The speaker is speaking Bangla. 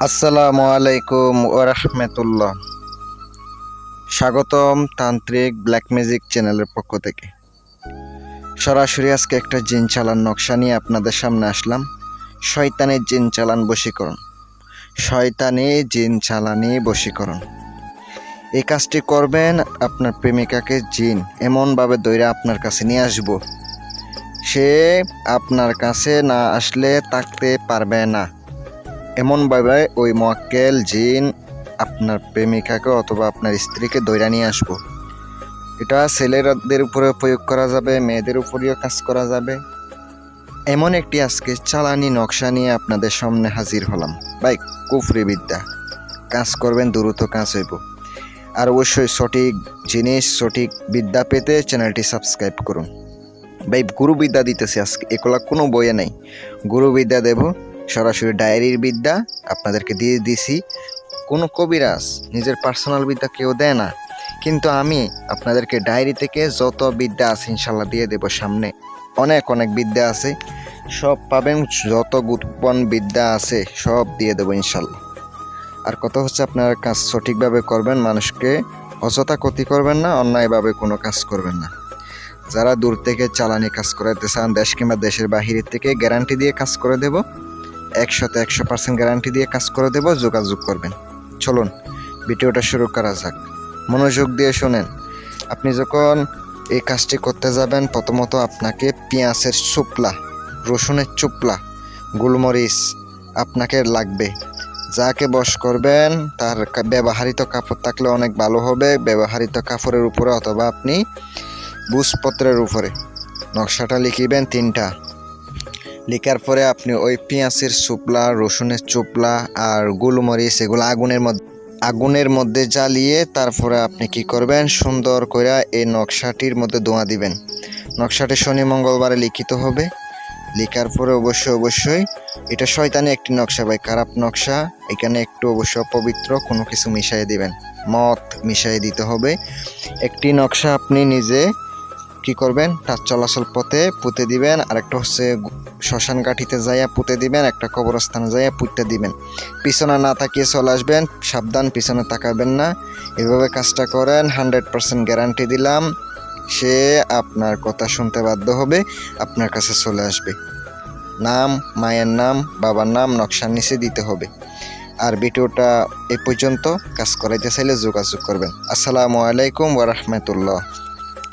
আসসালামু আলাইকুম ওয়া রাহমাতুল্লাহ। স্বাগতম তান্ত্রিক ব্ল্যাক ম্যাজিক চ্যানেলের পক্ষ থেকে। সরাসরি আজকে একটা জিন চালান নকশা নিয়ে আপনাদের সামনে আসলাম। শয়তানের জিন চালান বশীকরণ, শয়তানি জিন চালানি বশীকরণ। এই কাজটি করবেন, আপনার প্রেমিকাকে জিন এমনভাবে দইরা আপনার কাছে নিয়ে আসব, সে আপনার কাছে না আসলে থাকতে পারবে না। এমনভাবে ওই মোয়াক্কেল জিন আপনার প্রেমিকাকে অথবা আপনার স্ত্রীকে দইরা নিয়ে আসবো। এটা ছেলেদের উপরে প্রয়োগ করা যাবে, মেয়েদের উপরেও কাজ করা যাবে। এমন একটি আজকে চালানি নকশা নিয়ে আপনাদের সামনে হাজির হলাম। ভাই, কুফরি বিদ্যা, কাজ করবেন, দ্রুত কাজ হইব। আর অবশ্যই সঠিক জিনিস, সঠিক বিদ্যা পেতে চ্যানেলটি সাবস্ক্রাইব করুন। ভাই, গুরু বিদ্যা দিতেছি আজকে, এগুলা কোনো বইয়ে নাই। গুরু বিদ্যা দেব, সরাসরি ডায়েরির বিদ্যা আপনাদেরকে দিয়ে দিছি। কোনো কবিরাজ নিজের পার্সোনাল বিদ্যা কেউ দেয় না, কিন্তু আমি আপনাদেরকে ডায়েরি থেকে যত বিদ্যা আছে ইনশাল্লাহ দিয়ে দেব। সামনে অনেক অনেক বিদ্যা আছে, সব পাবেন। যত গোপন বিদ্যা আছে সব দিয়ে দেবো ইনশাল্লাহ। আর কথা হচ্ছে, আপনারা কাজ সঠিকভাবে করবেন, মানুষকে অযথা ক্ষতি করবেন না, অন্যায়ভাবে কোনো কাজ করবেন না। যারা দূর থেকে চালানি কাজ করাতে চান, দেশ কিংবা দেশের বাহিরের থেকে, গ্যারান্টি দিয়ে কাজ করে দেব। 100% গ্যারান্টি দিয়ে কাজ করে দেব, যোগাযোগ করবেন। চলুন ভিডিওটা শুরু করা যাক, মনোযোগ দিয়ে শোনেন। আপনি যখন এই কাজটি করতে যাবেন, প্রথমত আপনাকে পেঁয়াজের চোপলা, রসুনের চোপলা, গোলমরিচ আপনাকে লাগবে। যাকে বশ করবেন তার ব্যবহৃত কাপড় থাকলে অনেক ভালো হবে। ব্যবহৃত কাপড়ের উপরে অথবা আপনি বুঝপত্রের উপরে নকশাটা লিখিবেন 3টা। লিখার পরে আপনি ওই পেঁয়াজের চোপলা, রসুনের চোপলা আর গোলমরিচ এগুলো আগুনের মধ্যে জ্বালিয়ে তারপরে আপনি কি করবেন, সুন্দর করে এই নকশাটির মধ্যে ধোঁয়া দিবেন। নকশাটি শনি মঙ্গলবারে লিখিত হবে। লিখার পরে অবশ্যই এটা শয়তানি একটি নকশা ভাই, খারাপ নকশা। এখানে একটু অবশ্য পবিত্র কোনো কিছু মিশিয়ে দিবেন, মদ মিশিয়ে দিতে হবে। একটি নকশা আপনি নিজে কি করবেন, তার চলাচল পথে পুঁতে দিবেন। আরেকটা হচ্ছে শ্মশান ঘাটিতে যাইয়া পুঁতে দিবেন, একটা কবরস্থানে যাইয়া পুঁতে দিবেন। পিছনে না তাকিয়ে চলে আসবেন, সাবধান, পিছনে তাকাবেন না। এভাবে কাজটা করেন, 100% গ্যারান্টি দিলাম, সে আপনার কথা শুনতে বাধ্য হবে, আপনার কাছে চলে আসবে। নাম, মায়ের নাম, বাবার নাম নকশার নিচে দিতে হবে। আর ভিডিওটা এই পর্যন্ত, কাজ করাইতে চাইলে যোগাযোগ করবেন। আসসালামু আলাইকুম ওয়া রাহমাতুল্লাহ।